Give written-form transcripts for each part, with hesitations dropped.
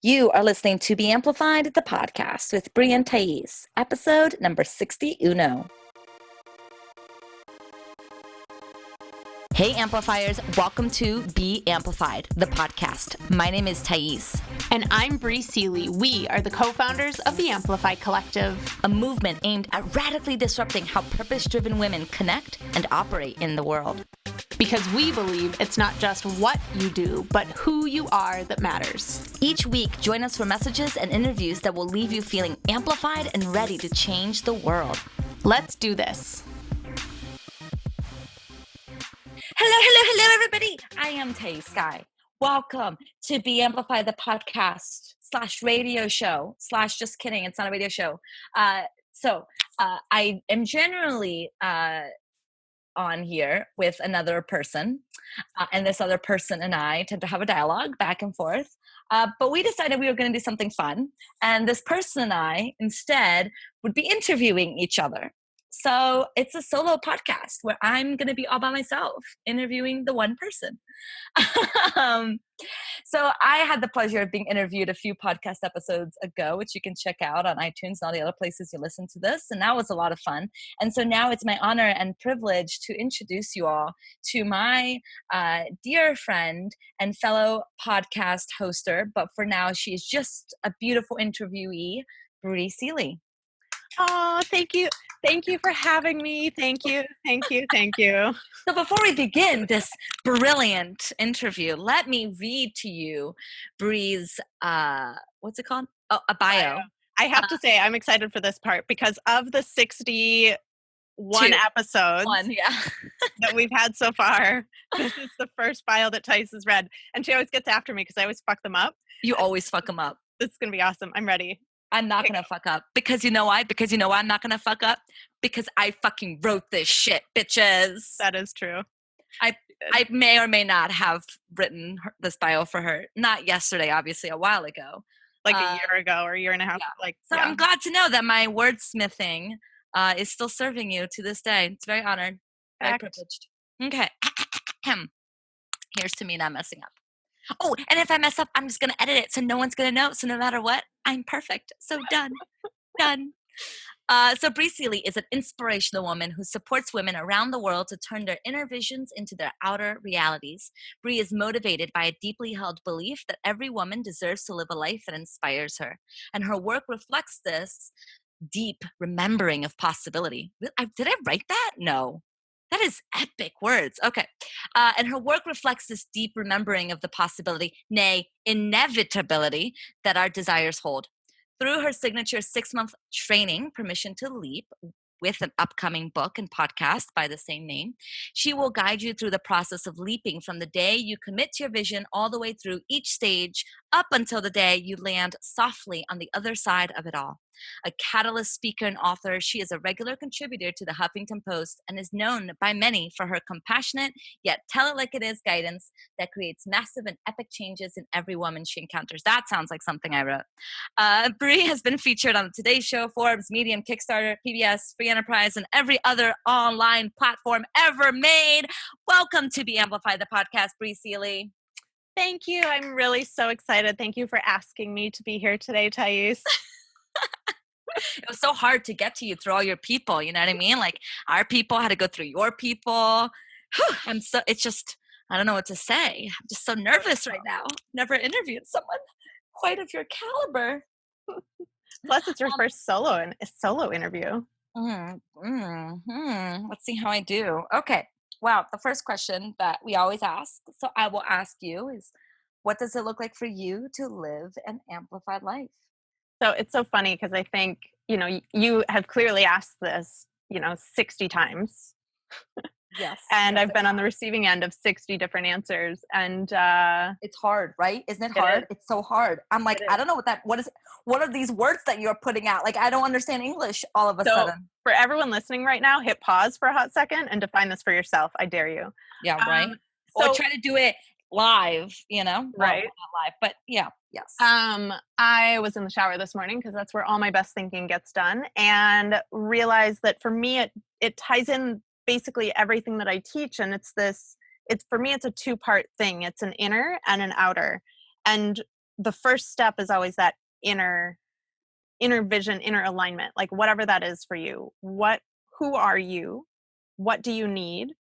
You are listening to Be Amplified, the podcast with Bri and Thais, episode number 61. Hey Amplifiers, welcome to Be Amplified, the podcast. My name is Thais. And I'm Bri Seeley. We are the co-founders of the Amplify Collective, a movement aimed at radically disrupting how purpose-driven women connect and operate in the world. Because we believe it's not just what you do, but who you are that matters. Each week, join us for messages and interviews that will leave you feeling amplified and ready to change the world. Let's do this. Hello, everybody. I am Thais Sky. Welcome to Be Amplified, the podcast / radio show / just kidding. It's not a radio show. I am generally on here with another person, and this other person and I tend to have a dialogue back and forth. But we decided we were going to do something fun, and this person and I instead would be interviewing each other. So it's a solo podcast where I'm going to be all by myself interviewing the one person. So I had the pleasure of being interviewed a few podcast episodes ago, which you can check out on iTunes and all the other places you listen to this. And that was a lot of fun. And so now it's my honor and privilege to introduce you all to my dear friend and fellow podcast hoster. But for now, she's just a beautiful interviewee, Bri Seeley. Oh, thank you. Thank you for having me. Thank you. So before we begin this brilliant interview, let me read to you Bri's, what's it called? Oh, a bio. I have to say, I'm excited for this part because of the 61 episodes that we've had so far, this is the first bio that Thais has read. And she always gets after me because I always fuck them up. You always fuck them up. This is going to be awesome. I'm ready. I'm not going to fuck up. Because you know why? Because you know why I'm not going to fuck up? Because I fucking wrote this shit, bitches. That is true. I may or may not have written this bio for her. Not yesterday, obviously, a while ago. Like a year ago or a year and a half. Yeah. I'm glad to know that my wordsmithing is still serving you to this day. It's very honored. Very privileged. Okay. Here's to me not messing up. Oh, and if I mess up, I'm just going to edit it so no one's going to know. So no matter what, I'm perfect. So done. So Bri Seeley is an inspirational woman who supports women around the world to turn their inner visions into their outer realities. Bri is motivated by a deeply held belief that every woman deserves to live a life that inspires her. And her work reflects this deep remembering of possibility. Did I write that? No. That is epic words. Okay. And her work reflects this deep remembering of the possibility, nay, inevitability that our desires hold. Through her signature 6-month training, Permission to Leap, with an upcoming book and podcast by the same name, she will guide you through the process of leaping from the day you commit to your vision all the way through each stage up until the day you land softly on the other side of it all. A catalyst speaker and author, she is a regular contributor to the Huffington Post and is known by many for her compassionate yet tell-it-like-it-is guidance that creates massive and epic changes in every woman she encounters. That sounds like something I wrote. Bri has been featured on the Today Show, Forbes, Medium, Kickstarter, PBS, Free Enterprise, and every other online platform ever made. Welcome to Be Amplified, the podcast, Bri Seeley. Thank you. I'm really so excited. Thank you for asking me to be here today, Thais. It was so hard to get to you through all your people. You know what I mean? Like our people had to go through your people. It's just, I don't know what to say. I'm just so nervous right now. Never interviewed someone quite of your caliber. Plus it's your first solo interview. Let's see how I do. Okay. Wow. The first question that we always ask, so I will ask you, is what does it look like for you to live an amplified life? So it's so funny because I think, you have clearly asked this, 60 times. Yes. And I've been on the receiving end of 60 different answers. And it's hard, right? Isn't it hard? It's so hard. I'm like, I don't know what are these words that you're putting out? Like, I don't understand English all of a sudden. For everyone listening right now, hit pause for a hot second and define this for yourself. I dare you. Yeah, right. Or try to do it live, right? Well, not live, but yeah. Yes. I was in the shower this morning because that's where all my best thinking gets done, and realized that for me, it ties in basically everything that I teach. And for me, it's a 2-part thing. It's an inner and an outer. And the first step is always that inner vision, inner alignment, like whatever that is for you. Who are you? What do you need?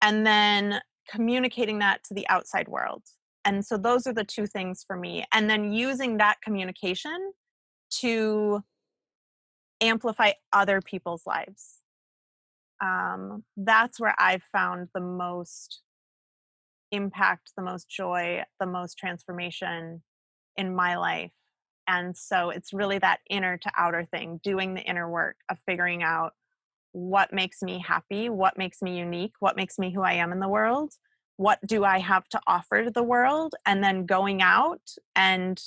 And then communicating that to the outside world. And so those are the two things for me. And then using that communication to amplify other people's lives. That's where I've found the most impact, the most joy, the most transformation in my life. And so it's really that inner to outer thing, doing the inner work of figuring out what makes me happy, what makes me unique, what makes me who I am in the world, what do I have to offer to the world, and then going out and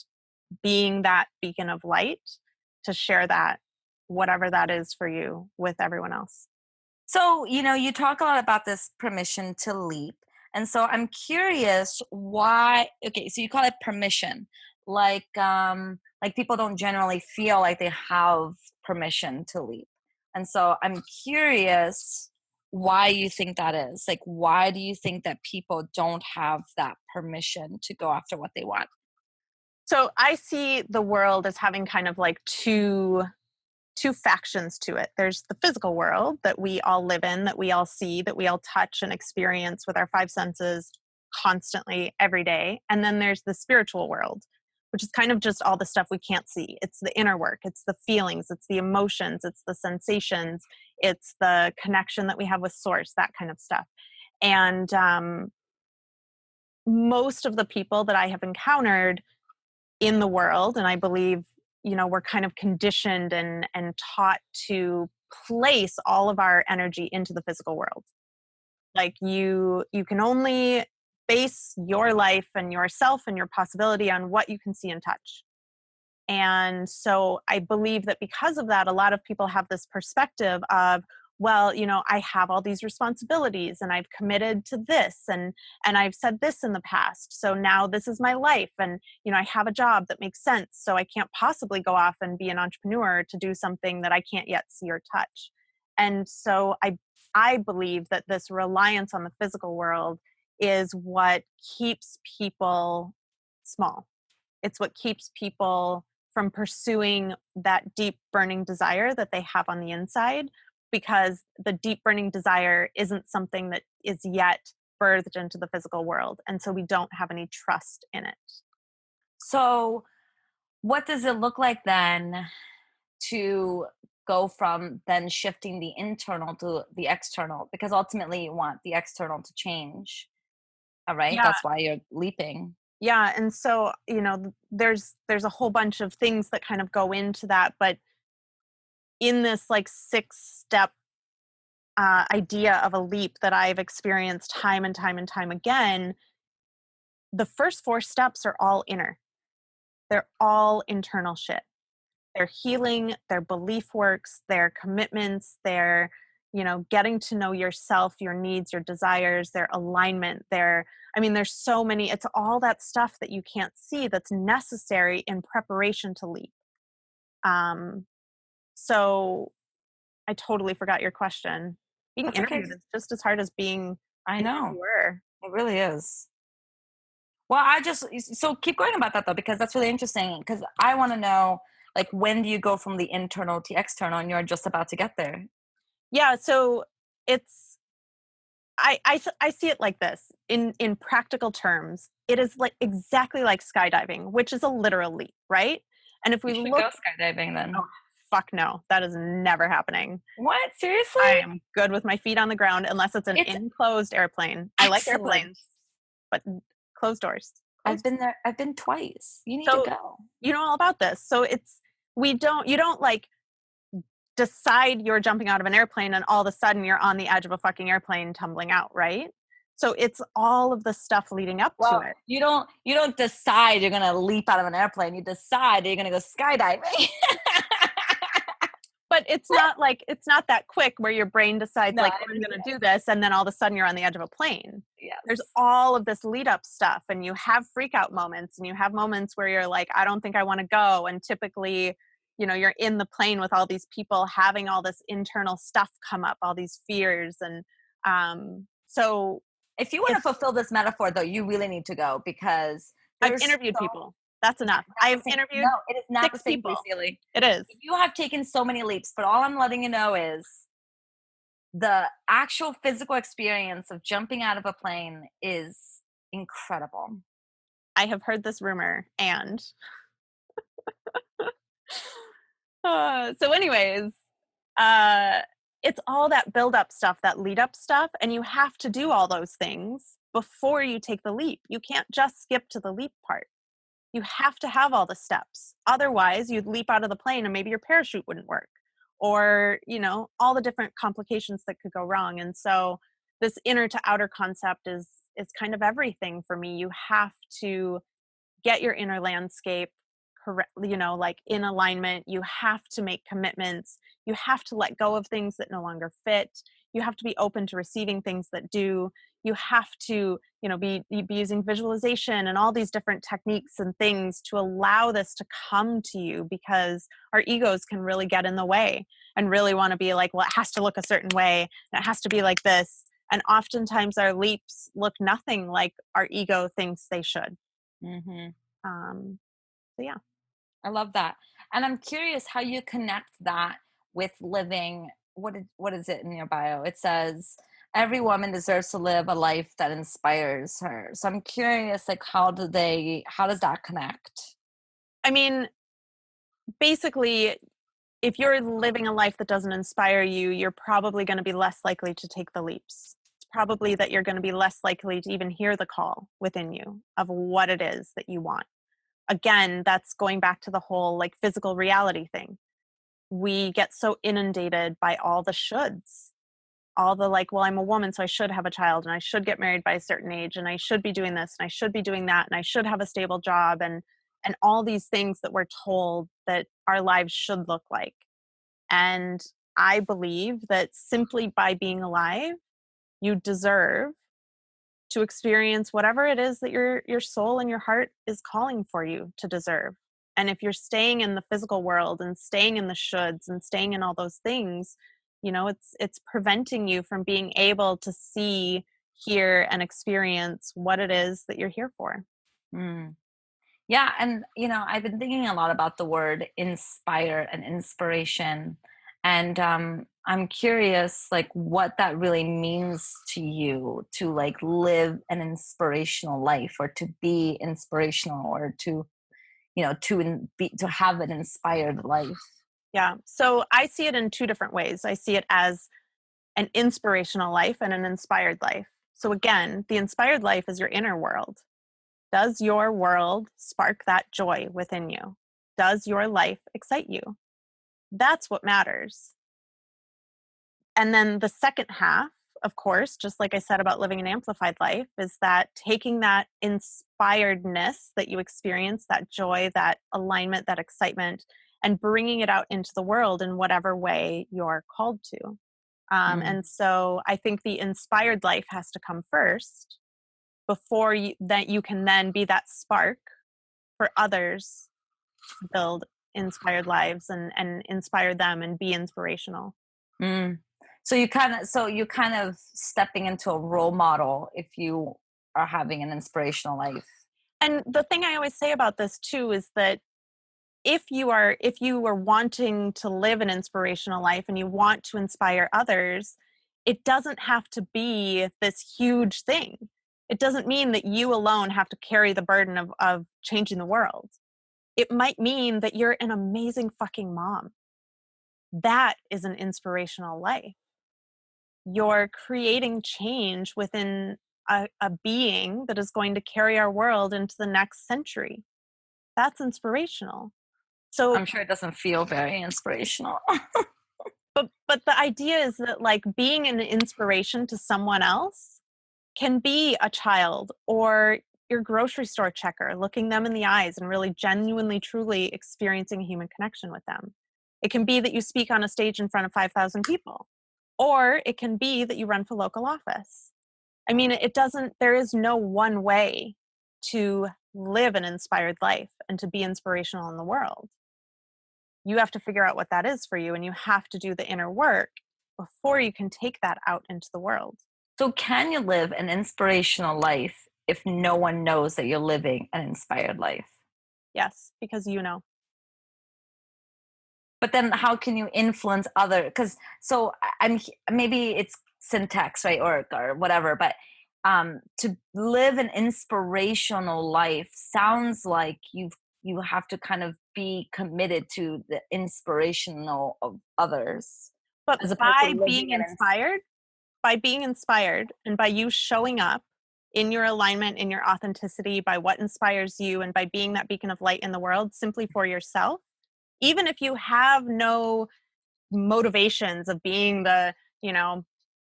being that beacon of light to share that, whatever that is for you, with everyone else. So, you talk a lot about this permission to leap. And so I'm curious why, okay, so you call it permission. Like people don't generally feel like they have permission to leap. And so I'm curious why you think that is. Like why do you think that people don't have that permission to go after what they want? So I see the world as having kind of like two factions to it. There's the physical world that we all live in, that we all see, that we all touch and experience with our five senses constantly every day. And then there's the spiritual world, which is kind of just all the stuff we can't see. It's the inner work, it's the feelings, it's the emotions, it's the sensations, it's the connection that we have with source, that kind of stuff. And most of the people that I have encountered in the world, and I believe, we're kind of conditioned and taught to place all of our energy into the physical world. Like you can only base your life and yourself and your possibility on what you can see and touch. And so I believe that because of that, a lot of people have this perspective of, well, I have all these responsibilities and I've committed to this and I've said this in the past. So now this is my life. And, I have a job that makes sense. So I can't possibly go off and be an entrepreneur to do something that I can't yet see or touch. And so I believe that this reliance on the physical world is what keeps people small. It's what keeps people from pursuing that deep burning desire that they have on the inside, because the deep burning desire isn't something that is yet birthed into the physical world. And so we don't have any trust in it. So what does it look like then to go from then shifting the internal to the external? Because ultimately you want the external to change. All right. Yeah. That's why you're leaping. Yeah. And so, there's a whole bunch of things that kind of go into that. But in this like 6-step idea of a leap that I've experienced time and time and time again, the first 4 steps are all inner. They're all internal shit. They're healing, their belief works, their commitments, their, getting to know yourself, your needs, your desires, their alignment, there's so many, it's all that stuff that you can't see that's necessary in preparation to leap. Um, so I totally forgot your question. Being That's okay. interviewed is just as hard as being I an know. interviewer. It really is. Well, so keep going about that though, because that's really interesting. Because I want to know, like, when do you go from the internal to external, and you're just about to get there? Yeah, so it's I see it like this. In practical terms, it is like exactly like skydiving, which is a literal leap, right? And if You we should look, go skydiving then. oh fuck no, that is never happening. What? I Seriously? am good with my feet on the ground unless it's an It's enclosed airplane. I like excellent. airplanes, but closed doors. I've Closed. been there. I've been twice. You need to So go. you know all about this. So it's you don't like decide you're jumping out of an airplane and all of a sudden you're on the edge of a fucking airplane tumbling out, right? So it's all of the stuff leading up to Well, it. you don't decide you're gonna leap out of an airplane. You decide that you're gonna go skydiving. But it's not that quick where your brain decides No, like, I oh, I'm going to understand. do this, and then all of a sudden you're on the edge of a plane. There's Yes. all of this lead up stuff, and you have freak out moments, and you have moments where you're like, I don't think I want to go. And typically, you're in the plane with all these people having all this internal stuff come up, all these fears. And so If you want to it's, fulfill this metaphor, though, you really need to go because I've there's interviewed so people. That's enough. I've No, interviewed it is not the 6 same, Bri people. Seeley. It is. You have taken so many leaps, but all I'm letting you know is the actual physical experience of jumping out of a plane is incredible. I have heard this rumor, and so anyways, uh, it's all that build up stuff, that lead up stuff, and you have to do all those things before you take the leap. You can't just skip to the leap part. You have to have all the steps. Otherwise, you'd leap out of the plane and maybe your parachute wouldn't work, or, all the different complications that could go wrong. And so this inner to outer concept is kind of everything for me. You have to get your inner landscape correct, like in alignment. You have to make commitments. You have to let go of things that no longer fit. You have to be open to receiving things that do. You have to, be using visualization and all these different techniques and things to allow this to come to you, because our egos can really get in the way and really want to be like, well, it has to look a certain way and it has to be like this. And oftentimes our leaps look nothing like our ego thinks they should. Mhm. Um, so yeah. I love that. And I'm curious how you connect that with living. What is it in your bio? It says every woman deserves to live a life that inspires her. So I'm curious, like, how does that connect? I mean, basically, if you're living a life that doesn't inspire you, you're probably going to be less likely to take the leaps. It's probably that you're going to be less likely to even hear the call within you of what it is that you want. Again, that's going back to the whole like physical reality thing. We get so inundated by all the shoulds, all the like, well, I'm a woman, so I should have a child and I should get married by a certain age and I should be doing this and I should be doing that and I should have a stable job, and all these things that we're told that our lives should look like. And I believe that simply by being alive, you deserve to experience whatever it is that your soul and your heart is calling for you to deserve. And if you're staying in the physical world and staying in the shoulds and staying in all those things, it's preventing you from being able to see, hear, and experience what it is that you're here for. Mm. Yeah, and I've been thinking a lot about the word inspire and inspiration, and I'm curious, like, what that really means to you to like live an inspirational life, or to be inspirational, or to to have an inspired life. Yeah. So I see it in two different ways. I see it as an inspirational life and an inspired life. So again, the inspired life is your inner world. Does your world spark that joy within you? Does your life excite you? That's what matters. And then the second half, of course, just like I said about living an amplified life, is that taking that inspiredness that you experience, that joy, that alignment, that excitement, and bringing it out into the world in whatever way you're called to. Mm. And so I think the inspired life has to come first before that you can then be that spark for others to build inspired lives and inspire them and be inspirational. Mm. So you kind of stepping into a role model if you are having an inspirational life. And the thing I always say about this too is that if you are wanting to live an inspirational life and you want to inspire others, it doesn't have to be this huge thing. It doesn't mean that you alone have to carry the burden of changing the world. It might mean that you're an amazing fucking mom. That is an inspirational life. You're creating change within a being that is going to carry our world into the next century. That's inspirational. So I'm sure it doesn't feel very inspirational. but the idea is that like being an inspiration to someone else can be a child or your grocery store checker, looking them in the eyes and really genuinely truly experiencing a human connection with them. It can be that you speak on a stage in front of 5,000 people, or it can be that you run for local office. I mean, it doesn't, there is no one way to live an inspired life and to be inspirational in the world. You have to figure out what that is for you, and you have to do the inner work before you can take that out into the world. So can you live an inspirational life if no one knows that you're living an inspired life? Yes, because you know. But then how can you influence other, because so maybe it's syntax, right, or whatever, but to live an inspirational life sounds like you have to kind of be committed to the inspirational of others But as opposed to living by being inspired and by you showing up in your alignment, in your authenticity, by what inspires you, and by being that beacon of light in the world simply for yourself, even if you have no motivations of being the, you know,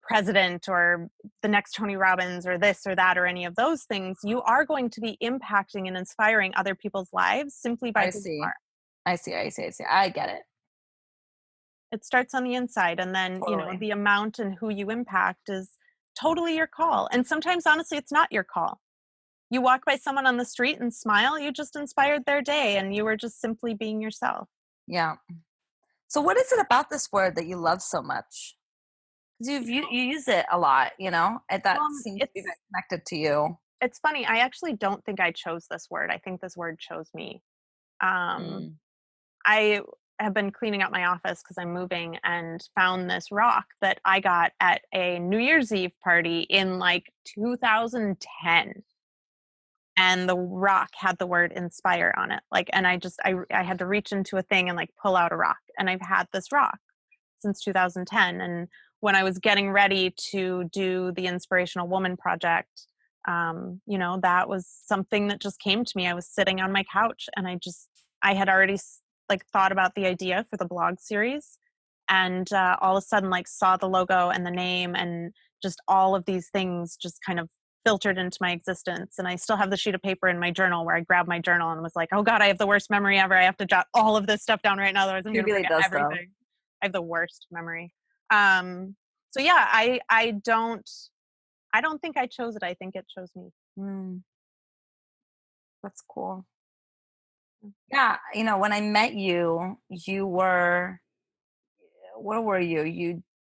president or the next Tony Robbins or this or that or any of those things, you are going to be impacting and inspiring other people's lives simply by I who you see. are. I see. I get it. It starts on the inside, and then, you know, Totally. the amount and who you impact is totally your call. And sometimes, honestly, it's not your call. You walk by someone on the street and smile, you just inspired their day and you were just simply being yourself. Yeah. So what is it about this word that you love so much? Because you use it a lot, and that seems to be very It's connected to you. it's funny. I actually don't think I chose this word. I think this word chose me. Um, Mm. I have been cleaning out my office because I'm moving and found this rock that I got at a New Year's Eve party in like 2010. And the rock had the word inspire on it. Like, and I had to reach into a thing and like pull out a rock. And I've had this rock since 2010. And when I was getting ready to do the Inspirational Woman project, you know, that was something that just came to me. I was sitting on my couch and I had already like thought about the idea for the blog series, and all of a sudden like saw the logo and the name and just all of these things just kind of filtered into my existence. And I still have the sheet of paper in my journal where I grabbed my journal and was like, oh God, I have the worst memory ever. I have to jot all of this stuff down right now, otherwise I'm She going to really forget does, though. everything. I have the worst memory. So yeah, I don't think I chose it. I think it chose me. Mm, that's cool. Yeah, when I met you, you were where were you?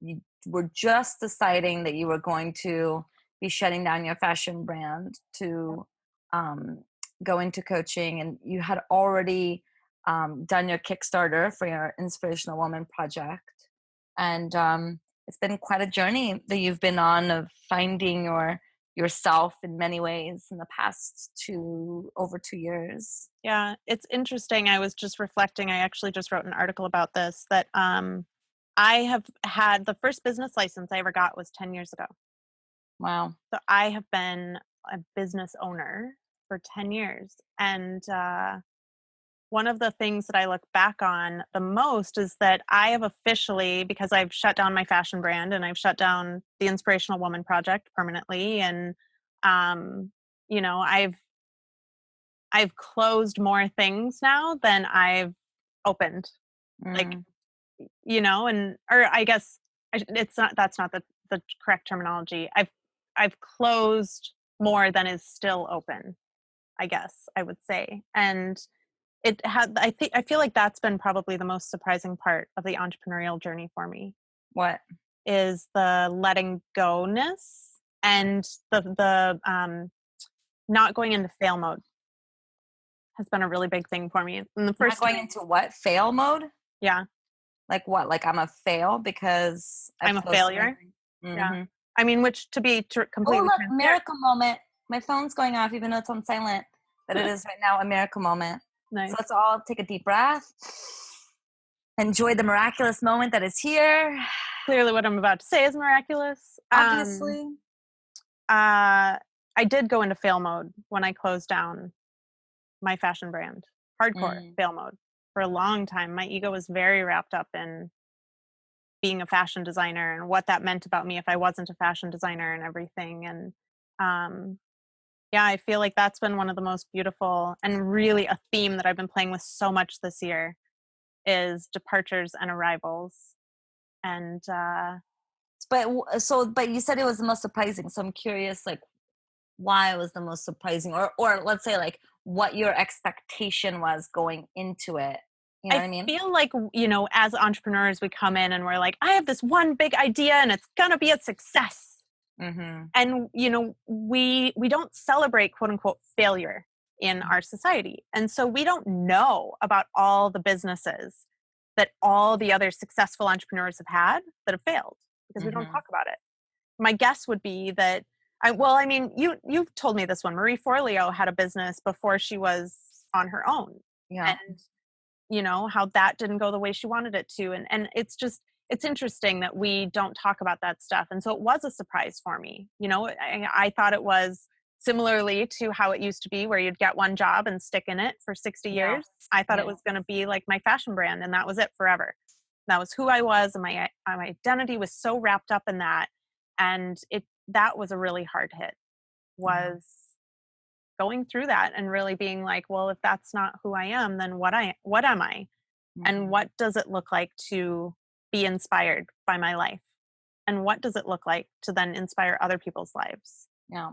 You were just deciding that you were going to be shutting down your fashion brand to um, go into coaching, and you had already done your Kickstarter for your Inspirational Woman project, and it's been quite a journey that you've been on of finding yourself in many ways in the past over 2 years. Yeah, it's interesting. I was just reflecting. I actually just wrote an article about this, that I have had the first business license I ever got was 10 years ago. Wow. So I have been a business owner for 10 years. And one of the things that I look back on the most is that I have officially, because I've shut down my fashion brand and I've shut down the Inspirational Woman project permanently. And, um, you know, I've closed more things now than I've opened. Like, Mm, you know, and or I guess it's not, that's not the correct terminology. I've closed more than is still open, I guess I would say. And I feel like that's been probably the most surprising part of the entrepreneurial journey for me, what? is the letting go ness and the not going into fail mode has been a really big thing for me. And the Not first going time, into what? Fail mode? yeah, Like what? Like I'm a fail because I've I'm a closed so many failure. things? Yeah. Mhm. I mean, which to be Oh, completely look, transparent. miracle moment. My phone's going off even though it's on silent, but it is right now a miracle moment. So Nice. let's all take a deep breath. Enjoy the miraculous moment that is here. Clearly what I'm about to say is miraculous. Obviously. I did go into fail mode when I closed down my fashion brand. Hardcore Mm. fail mode. For a long time, my ego was very wrapped up in being a fashion designer and what that meant about me if I wasn't a fashion designer and everything. And um, yeah, I feel like that's been one of the most beautiful and really a theme that I've been playing with so much this year, is departures and arrivals. And But you said it was the most surprising. So I'm curious, like, why it was the most surprising, or let's say like what your expectation was going into it. You know I what I mean? feel like, you know, as entrepreneurs, we come in and we're like, I have this one big idea and it's going to be a success. Mhm. And, you know, we don't celebrate quote unquote failure. in our society. And so we don't know about all the businesses that all the other successful entrepreneurs have had that have failed because we don't Mm-hmm. talk about it. My guess would be that I mean, you've told me this one. Marie Forleo had a business before she was on her own. Yeah. And how that didn't go the way she wanted it to. And it's interesting that we don't talk about that stuff. And so it was a surprise for me. I thought it was similarly to how it used to be where you'd get one job and stick in it for 60 Yeah. years. I thought it Yeah. was going to be like my fashion brand and that was it forever. That was who I was, and my identity was so wrapped up in that. And that was a really hard hit, Yeah. was going through that and really being like, well, if that's not who I am, then what am I? And Mm-hmm. what does it look like to be inspired by my life? And what does it look like to then inspire other people's lives? Yeah.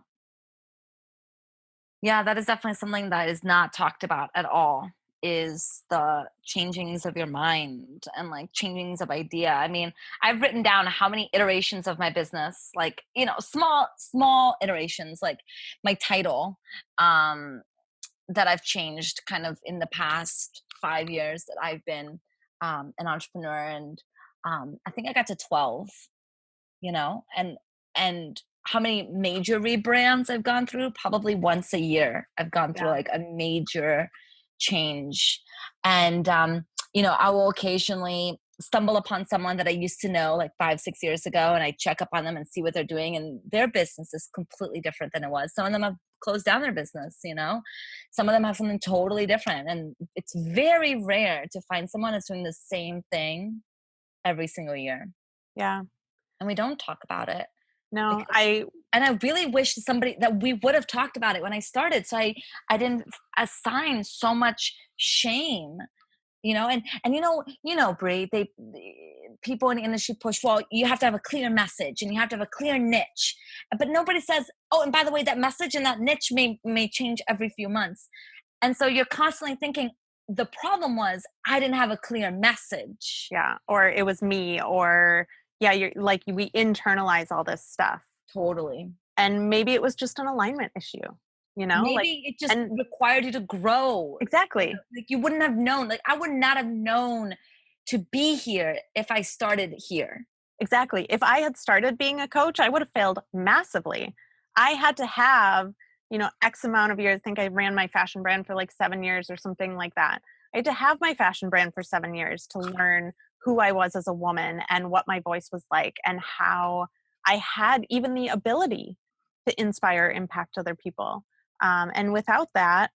Yeah, that is definitely something that is not talked about at all, is the changings of your mind and like changings of idea. I mean, I've written down how many iterations of my business, like, small iterations, like my title, um, that I've changed kind of in the past 5 years that I've been an entrepreneur. And I think I got to 12, and how many major rebrands I've gone through? Probably once a year. I've gone through Yeah. like a major change. And I will occasionally stumble upon someone that I used to know like 5, 6 years ago, and I check up on them and see what they're doing. And their business is completely different than it was. Some of them have closed down their business, some of them have something totally different. And it's very rare to find someone that's doing the same thing every single year. Yeah. And we don't talk about it. No, Because and I really wish that we would have talked about it when I started, so I didn't assign so much shame, Bri, people in the industry push, well, you have to have a clear message and you have to have a clear niche, but nobody says, oh, and by the way, that message and that niche may change every few months, and so you're constantly thinking the problem was I didn't have a clear message. yeah. Or it was me, or yeah, you're like, we internalize all this stuff. Totally. And maybe it was just an alignment issue, like, Maybe it just and required you to grow. exactly. Like you wouldn't have known. Like I would not have known to be here if I started here. Exactly. If I had started being a coach, I would have failed massively. I had to have, X amount of years. I think I ran my fashion brand for like 7 years or something like that. I had to have my fashion brand for 7 years to learn who I was as a woman and what my voice was like and how I had even the ability to inspire, impact other people. And without that,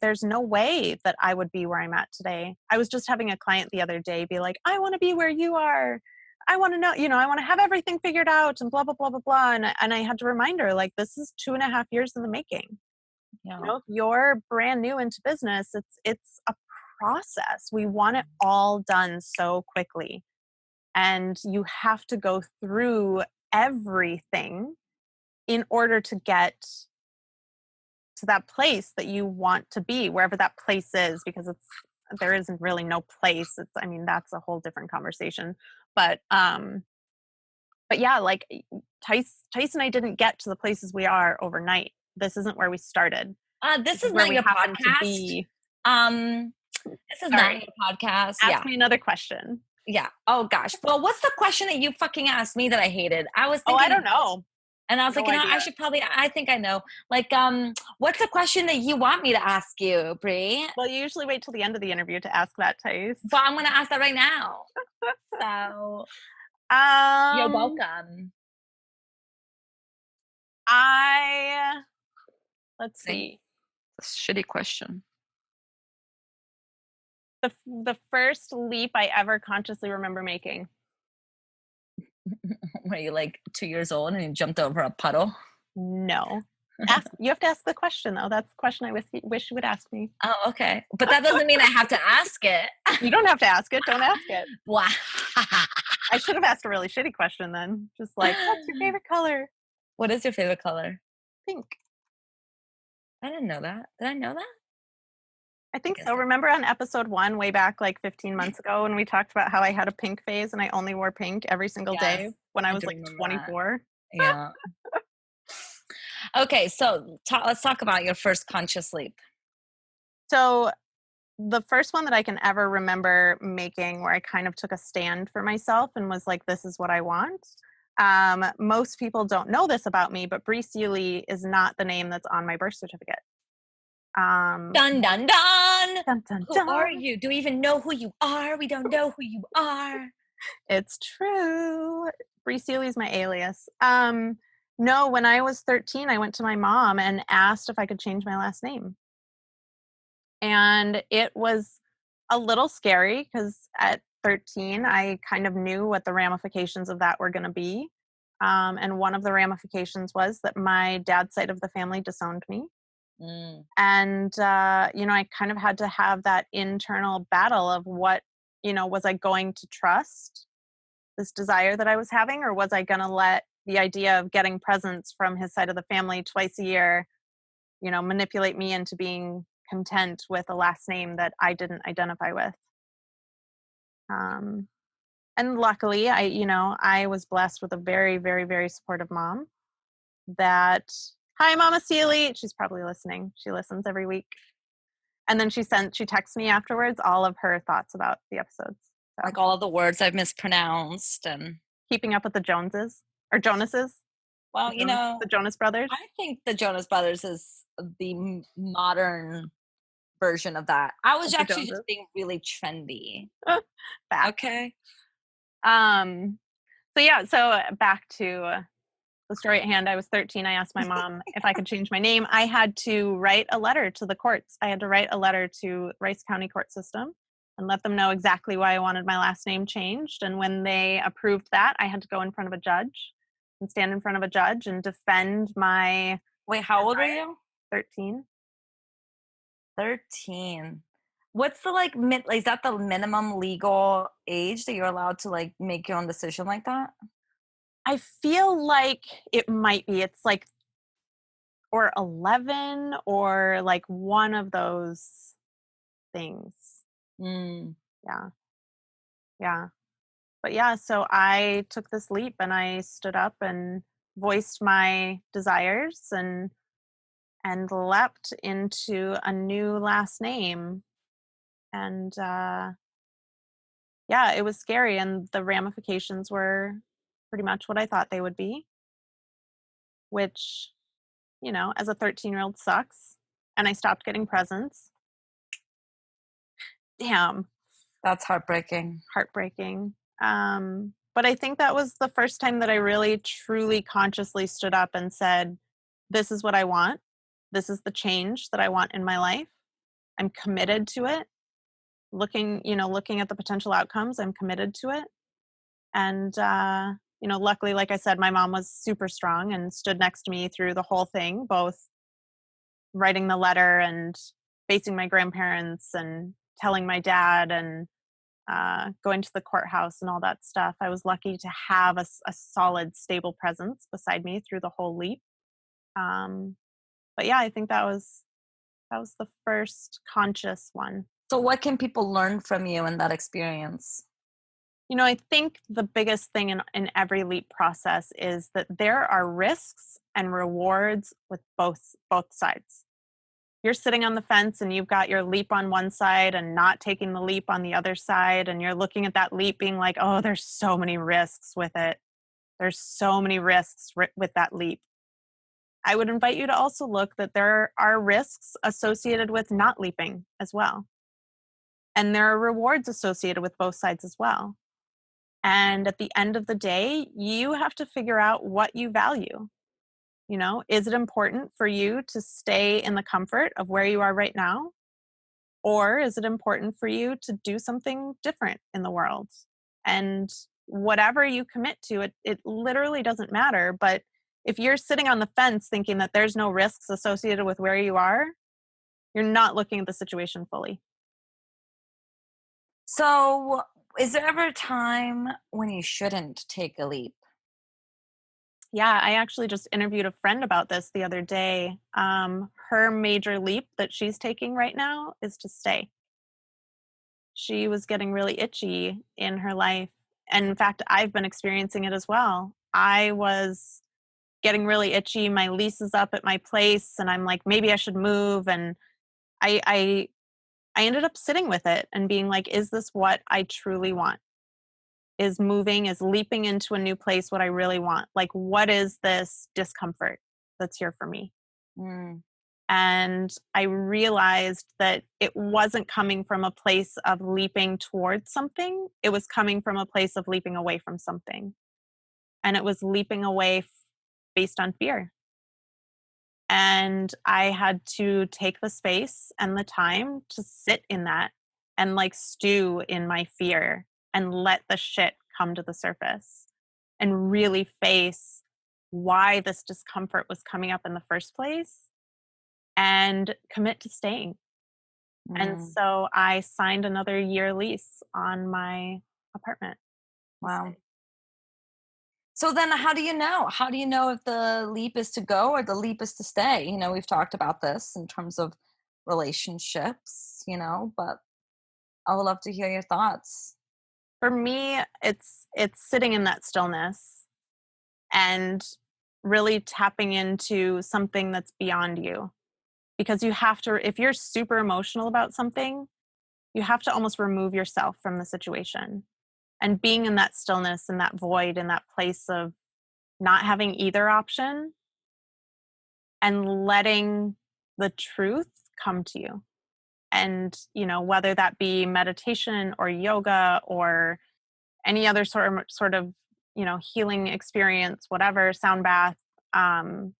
there's no way that I would be where I'm at today. I was just having a client the other day be like, I want to be where you are. I want to know, I want to have everything figured out and blah, blah, blah, blah, blah. And I had to remind her, like, this is 2.5 years in the making. Yeah. If you're brand new into business, it's a process. We want it all done so quickly. And you have to go through everything in order to get to that place that you want to be, wherever that place is, because there isn't really no place. That's a whole different conversation. But yeah, like Tice and I didn't get to the places we are overnight. This isn't where we started. This This is is where not we your happen to podcast. be. This is All not right, your podcast. ask Yeah. me another question. Yeah. Oh gosh. Well, what's the question that you fucking asked me that I hated? I was Oh, I thinking don't about it, know. and I was like, No idea. I think I know. Like, what's the question that you want me to ask you, Bri? Well, you usually wait till the end of the interview to ask that, Tice. But I'm gonna ask that right now. So you're Um, welcome. I let's See? see. It's a shitty question. The first leap I ever consciously remember making. Were you like 2 years old and you jumped over a puddle? No. You have to ask the question though. That's the question I wish you would ask me. Oh, okay. But that doesn't mean I have to ask it. You don't have to ask it. Don't ask it. Wow. I should have asked a really shitty question then. Just like, what's your favorite color? What is your favorite color? Pink. I didn't know that. Did I know that? I think guess so. I- Remember on episode 1, way back like 15 months ago, when we talked about how I had a pink phase and I only wore pink every single day Yes, when I I was do like remember that. 24? Yeah. Okay, so let's talk about your first conscious leap. So the first one that I can ever remember making where I kind of took a stand for myself and was like, this is what I want. Most people don't know this about me, but Bri Seeley is not the name that's on my birth certificate. Um, Dun, dun, dun. dun, dun, Who are dun. you? Do we even know who you are? We don't know who you are. It's true. Bri Seeley's my alias. No, when I was 13, I went to my mom and asked if I could change my last name. And it was a little scary because at 13, I kind of knew what the ramifications of that were going to be. And one of the ramifications was that my dad's side of the family disowned me. Mm. And, I kind of had to have that internal battle of what, was I going to trust this desire that I was having, or was I going to let the idea of getting presents from his side of the family twice a year, manipulate me into being content with a last name that I didn't identify with. Um, and luckily, I was blessed with a very, very, very supportive mom that, hi, Mama Seeley. She's probably listening. She listens every week. And then she texts me afterwards all of her thoughts about the episodes. So. Like all of the words I've mispronounced and keeping up with the Joneses or Jonases. Well, The Jonas Brothers. I think the Jonas Brothers is the modern version of that. I was actually just being really trendy. Okay. So back to the story at hand. I was 13. I asked my mom if I could change my name. I had to write a letter to the courts. I had to write a letter to Rice County court system and let them know exactly why I wanted my last name changed. And when they approved that, I had to go in front of a judge and stand in front of a judge and defend my. Wait, how old are you? 13. 13. What's the is that the minimum legal age that you're allowed to make your own decision like that? I feel like it might be. It's or 11 or one of those things. Mm. Yeah. Yeah. But yeah, so I took this leap and I stood up and voiced my desires and leapt into a new last name. And yeah, it was scary and the ramifications were pretty much what I thought they would be, which, as a 13-year-old sucks. And I stopped getting presents. Damn. That's heartbreaking. Heartbreaking. But I think that was the first time that I really truly consciously stood up and said, this is what I want. This is the change that I want in my life. I'm committed to it. Looking at the potential outcomes, I'm committed to it. And luckily, like I said, my mom was super strong and stood next to me through the whole thing, both writing the letter and facing my grandparents and telling my dad and going to the courthouse and all that stuff. I was lucky to have a solid, stable presence beside me through the whole leap. But yeah, I think that was the first conscious one. So what can people learn from you in that experience? I think the biggest thing in every leap process is that there are risks and rewards with both sides. You're sitting on the fence and you've got your leap on one side and not taking the leap on the other side. And you're looking at that leap being like, oh, there's so many risks with it. There's so many risks with that leap. I would invite you to also look that there are risks associated with not leaping as well. And there are rewards associated with both sides as well. And at the end of the day, you have to figure out what you value. Is it important for you to stay in the comfort of where you are right now? Or is it important for you to do something different in the world? And whatever you commit to, it literally doesn't matter. But if you're sitting on the fence thinking that there's no risks associated with where you are, you're not looking at the situation fully. So, is there ever a time when you shouldn't take a leap? Yeah, I actually just interviewed a friend about this the other day. Her major leap that she's taking right now is to stay. She was getting really itchy in her life. And in fact, I've been experiencing it as well. I was getting really itchy. My lease is up at my place, and I'm like, maybe I should move. And I I ended up sitting with it and being like, is this what I truly want? Is moving, is leaping into a new place what I really want? Like, what is this discomfort that's here for me? Mm, And I realized that it wasn't coming from a place of leaping towards something. It was coming from a place of leaping away from something. And it was leaping away based on fear. And I had to take the space and the time to sit in that and like stew in my fear and let the shit come to the surface and really face why this discomfort was coming up in the first place and commit to staying. And mm, so I signed another year lease on my apartment to wow. stay. So then how do you know? How do you know if the leap is to go or the leap is to stay? We've talked about this in terms of relationships, but I would love to hear your thoughts. For me, it's sitting in that stillness and really tapping into something that's beyond you. Because you have to, if you're super emotional about something, you have to almost remove yourself from the situation. And being in that stillness and that void and that place of not having either option and letting the truth come to you. And, whether that be meditation or yoga or any other sort of, healing experience, whatever, sound bath, um,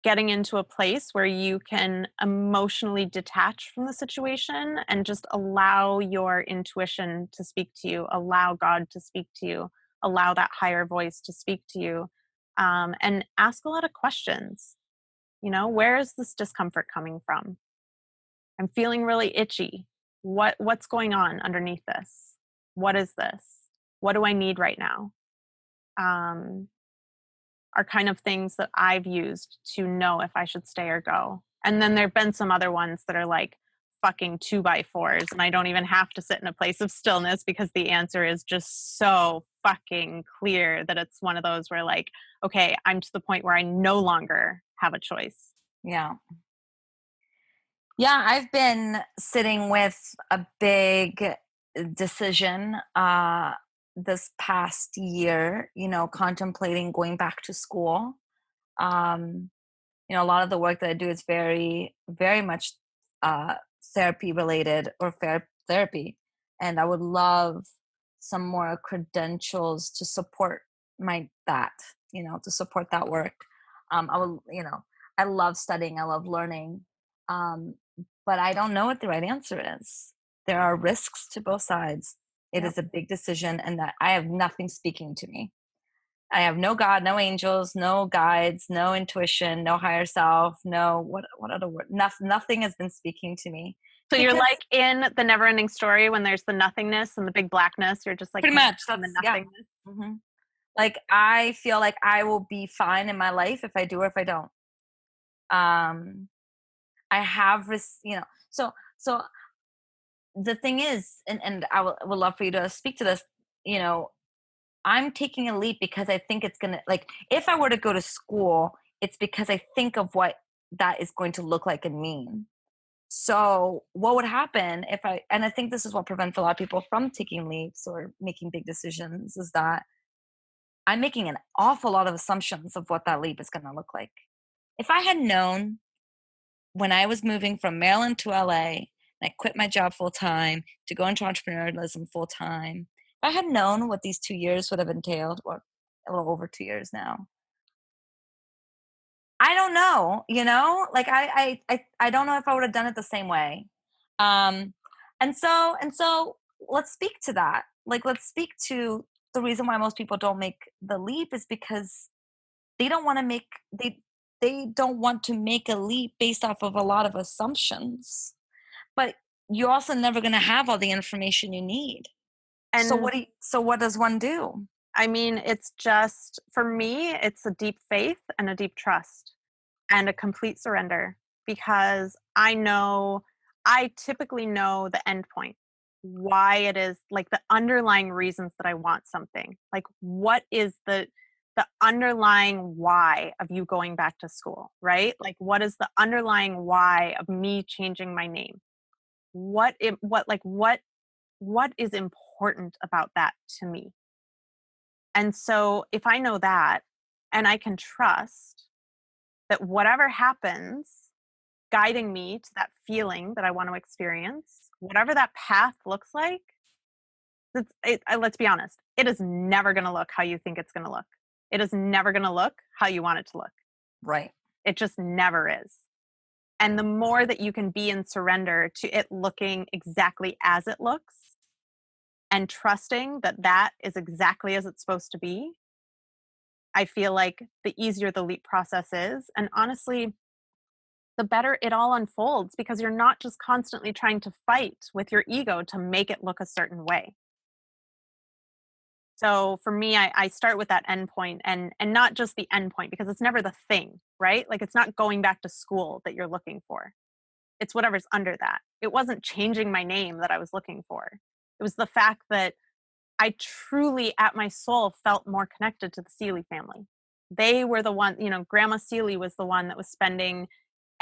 getting into a place where you can emotionally detach from the situation and just allow your intuition to speak to you, allow God to speak to you, allow that higher voice to speak to you, and ask a lot of questions. Where is this discomfort coming from? I'm feeling really itchy. What's going on underneath this? What is this? What do I need right now? Um, are kind of things that I've used to know if I should stay or go. And then there've been some other ones that are like fucking 2x4s, and I don't even have to sit in a place of stillness because the answer is just so fucking clear that it's one of those where like, okay, I'm to the point where I no longer have a choice. Yeah. Yeah, I've been sitting with a big decision this past year, contemplating going back to school. Um, a lot of the work that I do is very, very much uh, therapy related or therapy. And I would love some more credentials to support to support that work. I would, I love studying, I love learning. Um, but I don't know what the right answer is. There are risks to both sides. It Yep. is a big decision, and that I have nothing speaking to me. I have no God, no angels, no guides, no intuition, no higher self, no what other word? Nothing has been speaking to me So you're because like in the never ending story when there's the nothingness and the big blackness, you're just like pretty hanging much out in the that's yeah. nothingness. hmm Like I feel like I will be fine in my life if I do or if I don't. Um, I have So the thing is, and would love for you to speak to this. You know, I'm taking a leap because I think it's gonna like if I were to go to school, it's because I think of what that is going to look like and mean. So what would happen if and I think this is what prevents a lot of people from taking leaps or making big decisions is that I'm making an awful lot of assumptions of what that leap is going to look like. If I had known when I was moving from Maryland to LA and I quit my job full time to go into entrepreneurialism full time, if I had known what these 2 years would have entailed, or a little over 2 years now, I don't know, like I don't know if I would have done it the same way. Um, and so let's speak to that. Like let's speak to the reason why most people don't make the leap is because they don't want to make they don't want to make a leap based off of a lot of assumptions. But you're also never going to have all the information you need. So And what does one do? I mean, it's just for me, it's a deep faith and a deep trust and a complete surrender because I typically know the end point, why it is like the underlying reasons that I want something. Like, what is the underlying why of you going back to school, right? Like, what is the underlying why of me changing my name? what is important about that to me? And so if I know that, and I can trust that whatever happens guiding me to that feeling that I want to experience, whatever that path looks like, let's be honest, it is never going to look how you think it's going to look. It is never going to look how you want it to look. Right. It just never is. And the more that you can be in surrender to it looking exactly as it looks and trusting that that is exactly as it's supposed to be, I feel like the easier the leap process is. And honestly, the better it all unfolds because you're not just constantly trying to fight with your ego to make it look a certain way. So for me, I start with that endpoint and not just the endpoint because it's never the thing, right? Like it's not going back to school that you're looking for. It's whatever's under that. It wasn't changing my name that I was looking for. It was the fact that I truly, at my soul, felt more connected to the Seeley family. They were the one, Grandma Seeley was the one that was spending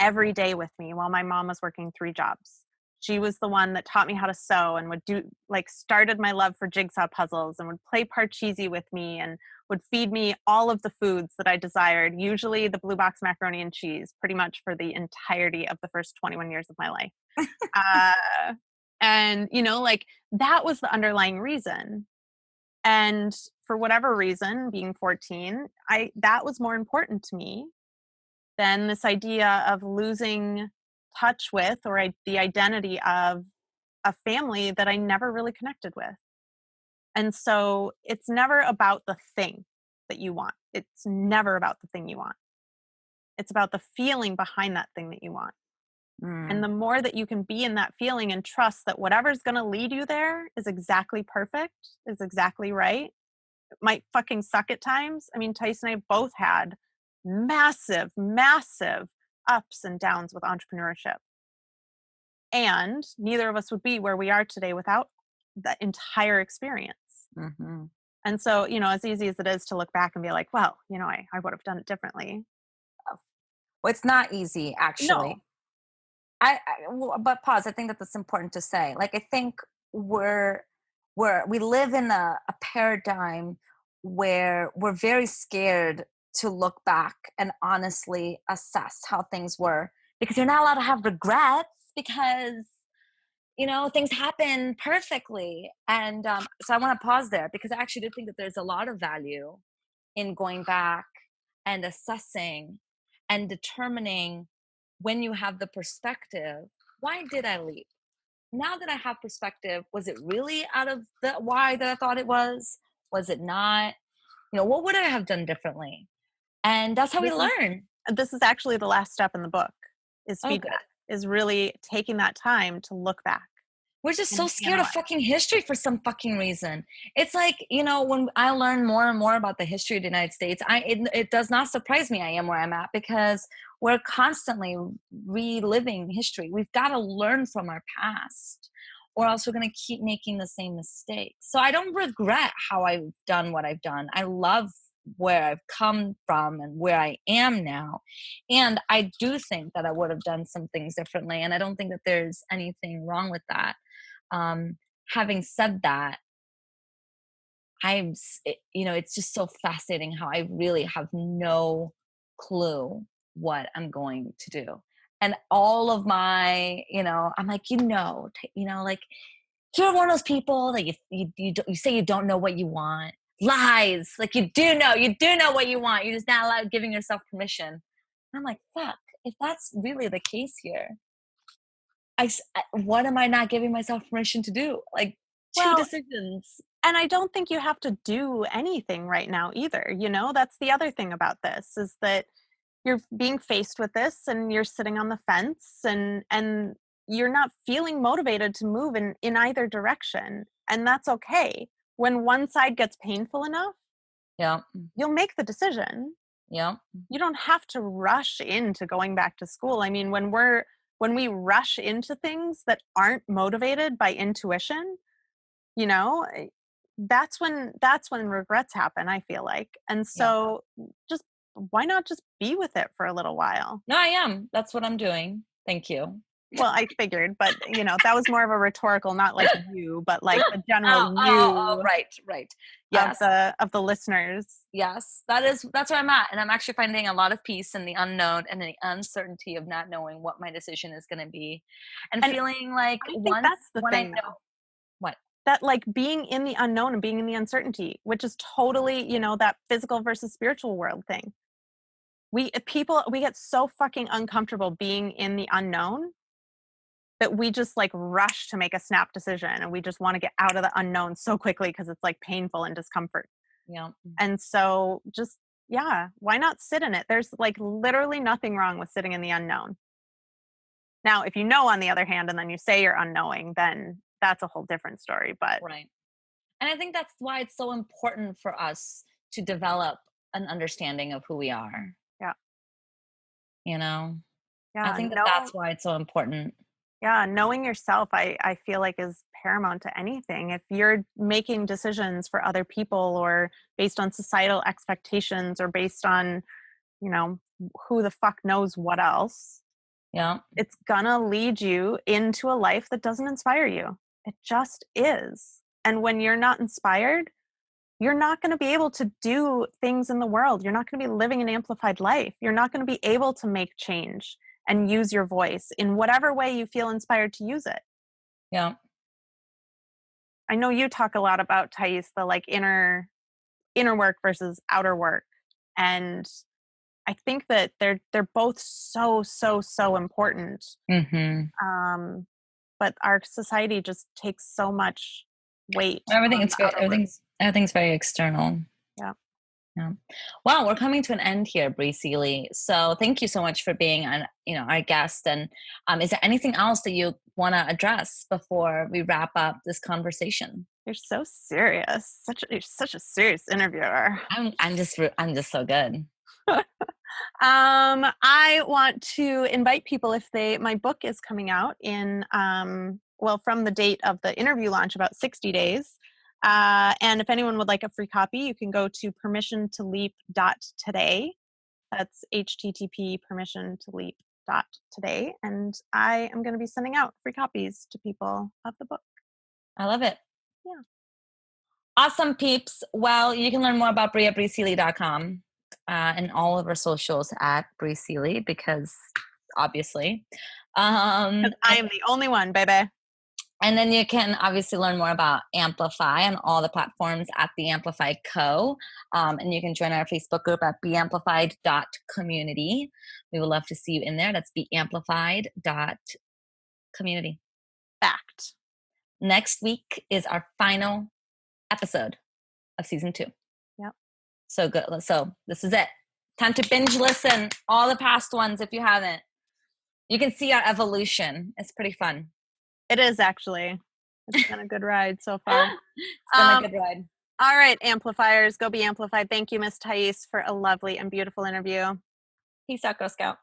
every day with me while my mom was working 3 jobs. She was the one that taught me how to sew and would started my love for jigsaw puzzles and would play Parcheesi with me and would feed me all of the foods that I desired, usually the blue box macaroni and cheese, pretty much for the entirety of the first 21 years of my life. Uh, and, that was the underlying reason. And for whatever reason, being 14, that was more important to me than this idea of losing touch with the identity of a family that I never really connected with. And so it's never about the thing that you want. It's never about the thing you want. It's about the feeling behind that thing that you want. And Mm. the more that you can be in that feeling and trust that whatever's going to lead you there is exactly perfect, is exactly right. It might fucking suck at times. I mean, Tyson and I both had massive, massive ups and downs with entrepreneurship. And neither of us would be where we are today without that entire experience. Mhm. And so, as easy as it is to look back and be like, well, I would have done it differently. Well, it's not easy, No. actually. But pause. I think that that's important to say. Like, I think we're we live in a paradigm where we're very scared to look back and honestly assess how things were because you're not allowed to have regrets because things happen perfectly. And so I want to pause there because I actually do think that there's a lot of value in going back and assessing and determining when you have the perspective, why did I leap? Now that I have perspective, was it really out of the why that I thought it was? Was it not? What would I have done differently? And that's how we This is learn. this is actually the last step in the book is Oh, good. feedback, is really taking that time to look back We're just so and scared of analyze. fucking history for some fucking reason. It's like, when I learn more and more about the history of the United States, it does not surprise me I am where I'm at because we're constantly reliving history. We've got to learn from our past or else we're going to keep making the same mistakes. So I don't regret how I've done what I've done. I love where I've come from and where I am now. And I do think that I would have done some things differently. And I don't think that there's anything wrong with that. Having said that, it's just so fascinating how I really have no clue what I'm going to do. And all of my, I'm like, like you're one of those people that you say you don't know what you want. Lies. Like you do know what you want. You're just not allowed giving yourself permission. And I'm like, fuck, if that's really the case here, what am I not giving myself permission to do? Like, 2 Well, decisions. and I don't think you have to do anything right now either. That's the other thing about this is that you're being faced with this and you're sitting on the fence and you're not feeling motivated to move in either direction. And that's okay. When one side gets painful enough, Yeah, you'll make the decision. yeah, You don't have to rush into going back to school. I mean, when we rush into things that aren't motivated by intuition, you know, eh, that's when regrets happen, I feel like. And yeah. so just why not just be with it for a little while? No, I am. That's what I'm doing. Thank you. Well, I figured, but, that was more of a rhetorical, not like you, but like the general you Right. of Yes. the listeners. Yes. That's where I'm at. And I'm actually finding a lot of peace in the unknown and the uncertainty of not knowing what my decision is going to be. And And feeling like I think that's the when I thing, know though, what. that, like, being in the unknown and being in the uncertainty, which is totally, that physical versus spiritual world thing. We get so fucking uncomfortable being in the unknown that we just, like, rush to make a snap decision, and we just wanna get out of the unknown so quickly because it's, like, painful and discomfort. Yeah. And so just yeah, why not sit in it? There's, like, literally nothing wrong with sitting in the unknown. Now, if you know, on the other hand, and then you say you're unknowing, then that's a whole different story, but Right. And I think that's why it's so important for us to develop an understanding of who we are, yeah. you know? I Yeah, think that that's why it's so important. knowing yourself, I feel like is paramount to anything. If you're making decisions for other people or based on societal expectations or based on, you know, who the fuck knows what else, Yeah. it's gonna lead you into a life that doesn't inspire you. It just is. And when you're not inspired, you're not going to be able to do things in the world. You're not going to be living an amplified life. You're not going to be able to make change and use your voice in whatever way you feel inspired to use it. Yeah. I know you talk a lot about, Thais, the like inner work versus outer work. And I think that they're both so important. Mhm. Um, but our society just takes so much weight Everything on it's the very outer work. everything's very external. Yeah. Yeah. Well, we're coming to an end here, Bri Seeley. So thank you so much for being our guest. And is there anything else that you want to address before we wrap up this conversation? You're so serious. You're such a serious interviewer. I'm just so good. I want to invite people if my book is coming out in from the date of the interview launch, about 60 days. And if anyone would like a free copy, you can go to permissiontoleap.today. That's http permissiontoleap.today. And I am going to be sending out free copies to people of the book. I love it. Yeah. Awesome, peeps. Well, you can learn more about Bri at briseeley.com and all of our socials at Bri Seeley because obviously. Because I am the only one, baby. And then you can obviously learn more about Amplify on all the platforms at the Amplify Co. And you can join our Facebook group at beamplified.community. We would love to see you in there. That's beamplified.community. Fact. Next week is our final episode of season 2. Yep. So good. So this is it. Time to binge listen all the past ones if you haven't. You can see our evolution. It's pretty fun. It is actually. It's been a good ride so far. It's been a good ride. All right, amplifiers, go be amplified. Thank you, Miss Thais, for a lovely and beautiful interview. Peace out, Girl Scout.